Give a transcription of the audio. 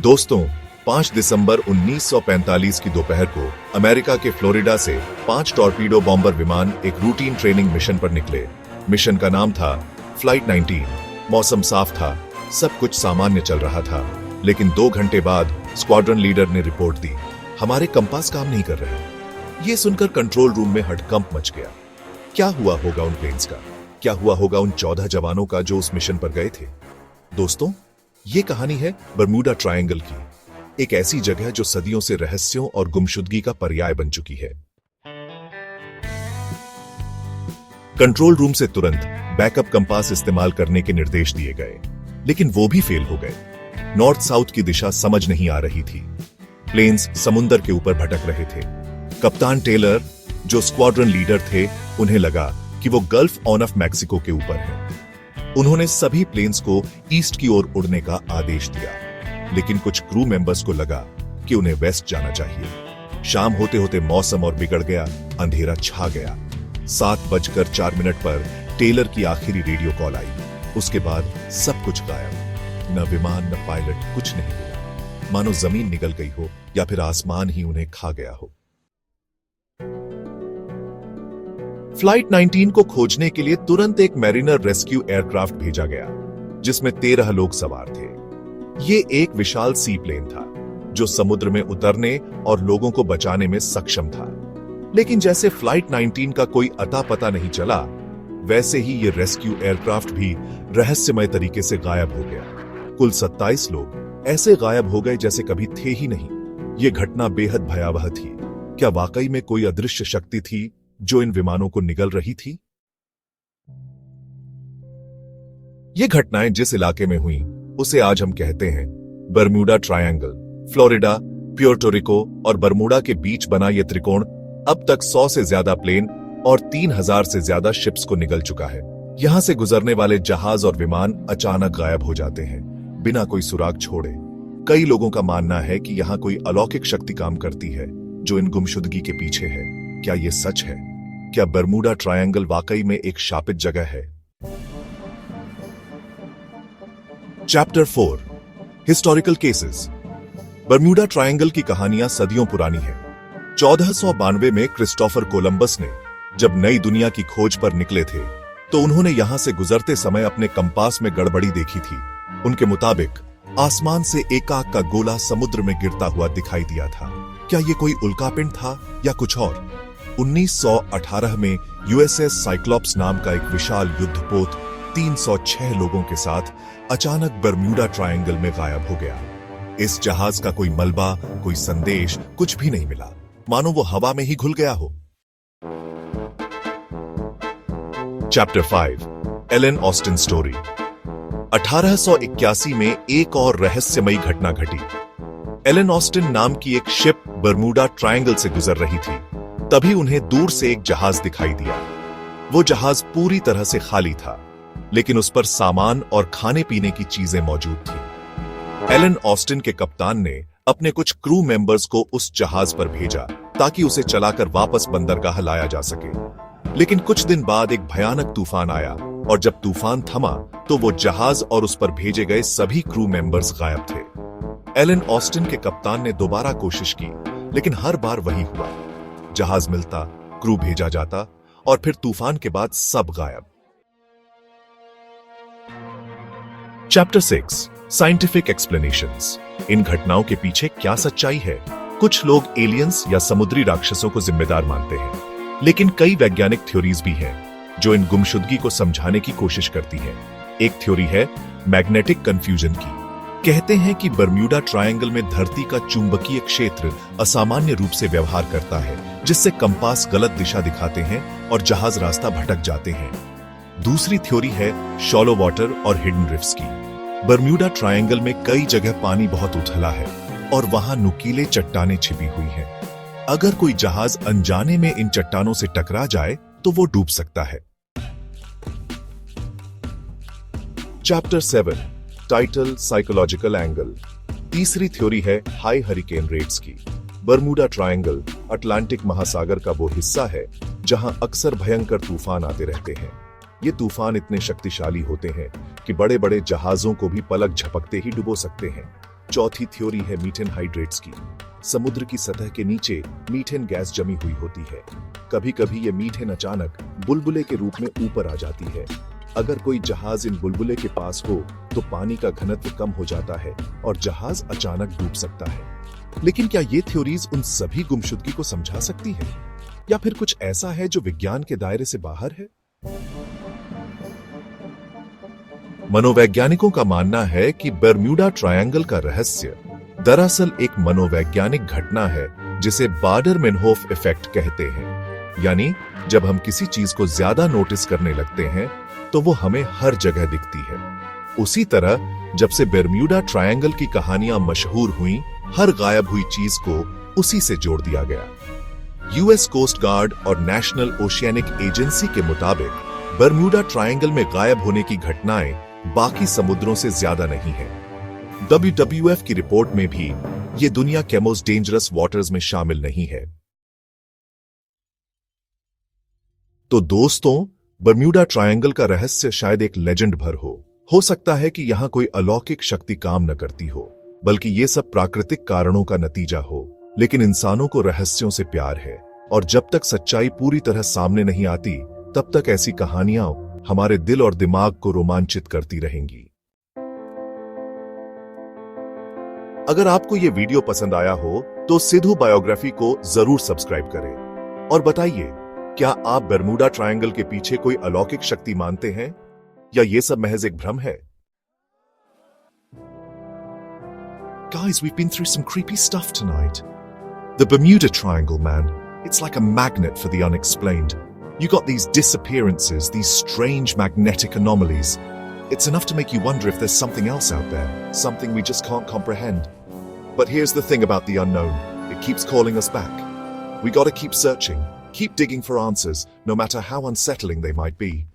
दोस्तों, 5 दिसंबर 1945 की दोपहर को अमेरिका के फ्लोरिडा से 5 टॉर्पीडो बॉम्बर विमान एक रूटीन ट्रेनिंग मिशन पर निकले। मिशन का नाम था फ्लाइट 19। मौसम साफ था, सब कुछ सामान्य चल रहा था, लेकिन 2 घंटे बाद स्क्वाड्रन लीडर ने रिपोर्ट दी, हमारे कंपास काम नहीं कर रहे। ये सुनकर कंट्रोल रूम में हड़कंप मच गया। क्या हुआ होगा उन प्लेन्स का? क्या हुआ होगा उन 14 जवानों का जो उस मिशन पर गए थे? दोस्तों, ये कहानी है बरमूडा ट्रायंगल की, एक ऐसी जगह जो सदियों से रहस्यों और गुमशुदगी का पर्याय बन चुकी है। कंट्रोल रूम से तुरंत बैकअप कंपास इस्तेमाल करने के निर्देश दिए गए, लेकिन वो भी फेल हो गए। नॉर्थ साउथ की दिशा समझ नहीं आ रही थी। प्लेन्स समुंदर के ऊपर भटक रहे थे। कप्तान टेलर, जो स्क्वाड्रन लीडर थे, उन्हें लगा कि वो गल्फ ऑफ मैक्सिको के ऊपर है। उन्होंने सभी प्लेन्स को ईस्ट की ओर उड़ने का आदेश दिया, लेकिन कुछ क्रू मेंबर्स को लगा कि उन्हें वेस्ट जाना चाहिए। शाम होते होते मौसम और बिगड़ गया, अंधेरा छा गया। 7:04 पर टेलर की आखिरी रेडियो कॉल आई। उसके बाद सब कुछ गायब। न विमान, न पायलट, कुछ नहीं मिला। मानो जमीन निगल गई हो या फिर आसमान ही उन्हें खा गया हो। फ्लाइट 19 को खोजने के लिए तुरंत एक मैरिनर रेस्क्यू एयरक्राफ्ट भेजा गया, जिसमें 13 लोग सवार थे। ये एक विशाल सी प्लेन था, जो समुद्र में उतरने और लोगों को बचाने में सक्षम था। लेकिन जैसे फ्लाइट 19 का कोई अता पता नहीं चला, वैसे ही ये रेस्क्यू एयरक्राफ्ट भी रहस्यमय तरीके से गायब हो गया। कुल 27 लोग ऐसे गायब हो गए जैसे कभी थे ही नहीं। ये घटना बेहद भयावह थी। क्या वाकई में कोई अदृश्य शक्ति थी जो इन विमानों को निगल रही थी? ये घटनाएं जिस इलाके में हुई, उसे आज हम कहते हैं Bermuda triangle. Florida, Puerto Rico और बरमूडा के बीच बना यह त्रिकोण अब तक 100 से ज्यादा प्लेन और 3000 से ज्यादा शिप्स को निगल चुका है। यहां से गुजरने वाले जहाज और विमान अचानक गायब हो जाते हैं, बिना कोई सुराग छोड़े। कई लोगों का मानना है कि यहां कोई अलौकिक शक्ति काम करती है, जो इन गुमशुदगी के पीछे है। क्या यह सच है? क्या बरमूडा ट्रायंगल वाकई में एक शापित जगह है? Chapter 4, historical cases. Bermuda triangle की कहानियां सदियों पुरानी हैं। 1492 में क्रिस्टोफर कोलंबस ने जब नई दुनिया की खोज पर निकले थे, तो उन्होंने यहां से गुजरते समय अपने कंपास में गड़बड़ी देखी थी। उनके मुताबिक आसमान से एकाक का गोला समुद्र में गिरता हुआ दिखाई दिया था। क्या यह कोई उल्कापिंड था या कुछ और? 1918 में यूएसएस साइक्लोप्स नाम का एक विशाल युद्धपोत 306 लोगों के साथ अचानक बरमूडा ट्रायंगल में गायब हो गया। इस जहाज का कोई मलबा, कोई संदेश, कुछ भी नहीं मिला, मानो वो हवा में ही घुल गया हो। Chapter 5, Elon Austin story. 1881 में एक और रहस्यमयी घटना घटी। एलन ऑस्टिन नाम की एक शिप बरमूडा ट्रायंगल से गुजर रही थी। तभी उन्हें दूर से एक जहाज दिखाई दिया। वो जहाज पूरी तरह से खाली था, लेकिन उस पर सामान और खाने पीने की चीजें मौजूद थी। एलन ऑस्टिन के कप्तान ने अपने कुछ क्रू मेंबर्स को उस जहाज पर भेजा, ताकि उसे चलाकर वापस बंदरगाह लाया जा सके। लेकिन कुछ दिन बाद एक भयानक तूफान आया, और जब तूफान थमा, तो वो जहाज और उस पर भेजे गए सभी क्रू मेंबर्स गायब थे। एलन ऑस्टिन के कप्तान ने दोबारा कोशिश की, लेकिन हर बार वही हुआ। जहाज मिलता, क्रू भेजा जाता, और फिर तूफान के बाद सब गायब। Chapter 6, scientific explanations. इन घटनाओं के पीछे क्या सच्चाई है? कुछ लोग एलियंस या समुद्री राक्षसों को जिम्मेदार मानते हैं, लेकिन कई वैज्ञानिक थ्योरीज भी हैं जो इन गुमशुदगी को समझाने की कोशिश करती हैं। एक थ्योरी है मैग्नेटिक कंफ्यूजन की। कहते हैं कि बरमूडा ट्रायंगल में धरती का चुंबकीय क्षेत्र असामान्य रूप से व्यवहार करता है, जिससे कंपास गलत दिशा दिखाते हैं और जहाज रास्ता भटक जाते हैं। दूसरी थ्योरी है शॉलो वाटर और हिडन रिफ्स की। बरमूडा ट्रायंगल में कई जगह पानी बहुत उथला है और वहां नुकीले चट्टानें छिपी हुई हैं। अगर कोई जहाज अनजाने में इन चट्टानों से टकरा जाए तो वो डूब सकता है। Chapter 7, title psychological angle. तीसरी थ्योरी है हाई हरिकेन रेट्स की। बरमूडा ट्रायंगल अटलांटिक महासागर का वो हिस्सा है जहां अक्सर भयंकर तूफान आते रहते हैं। ये तूफान इतने शक्तिशाली होते हैं कि बड़े बड़े जहाजों को भी पलक झपकते ही डुबो सकते हैं। चौथी थ्योरी है मीथेन हाइड्रेट्स की। समुद्र की सतह के नीचे मीथेन गैस जमी हुई होती है। कभी कभी ये मीथेन अचानक बुलबुले के रूप में ऊपर आ जाती है। अगर कोई जहाज इन बुलबुले के पास हो तो पानी का घनत्व कम हो जाता है और जहाज अचानक डूब सकता है। लेकिन क्या ये थ्योरीज उन सभी गुमशुदगी को समझा सकती है, या फिर कुछ ऐसा है जो विज्ञान के दायरे से बाहर है? मनोवैज्ञानिकों का मानना है कि बर्म्यूडा ट्रायंगल का रहस्य दरअसल एक मनोवैज्ञानिक घटना है जिसे बाडर-मेनहोफ इफेक्ट कहते हैं। यानी जब हम किसी चीज को ज्यादा नोटिस करने लगते हैं तो वो हमें हर जगह दिखती है। उसी तरह जब से बर्म्यूडा ट्रायंगल की कहानियां मशहूर हुई, हर गायब हुई चीज को उसी से जोड़ दिया गया। यूएस कोस्ट गार्ड और नेशनल ओशियानिक एजेंसी के मुताबिक बर्म्यूडा ट्रायंगल में गायब होने की घटनाएं बाकी समुद्रों से ज्यादा नहीं है। WWF की रिपोर्ट में भी ये दुनिया के मोस्ट डेंजरस वाटर्स में शामिल नहीं है। तो दोस्तों, बर्म्यूडा ट्रायंगल का रहस्य शायद एक लेजेंड भर हो सकता है कि यहां कोई अलौकिक शक्ति काम न करती हो, बल्कि ये सब प्राकृतिक कारणों का नतीजा हो। लेकिन इंसानों को रहस्यों से प्यार है, और जब तक सच्चाई पूरी तरह सामने नहीं आती, तब तक ऐसी कहानियां हमारे दिल और दिमाग को रोमांचित करती रहेंगी। अगर आपको ये वीडियो पसंद आया हो तो सिद्धू बायोग्राफी को जरूर सब्सक्राइब करें और बताइए, क्या आप बर्म्यूडा ट्रायंगल के पीछे कोई अलौकिक शक्ति मानते हैं, या ये सब महज एक भ्रम है? Guys, we've been through some creepy stuff tonight. The Bermuda Triangle, man. It's like a magnet for the unexplained. You got these disappearances, these strange magnetic anomalies. It's enough to make you wonder if there's something else out there, something we just can't comprehend. But here's the thing about the unknown. It keeps calling us back. We gotta keep searching, keep digging for answers, no matter how unsettling they might be.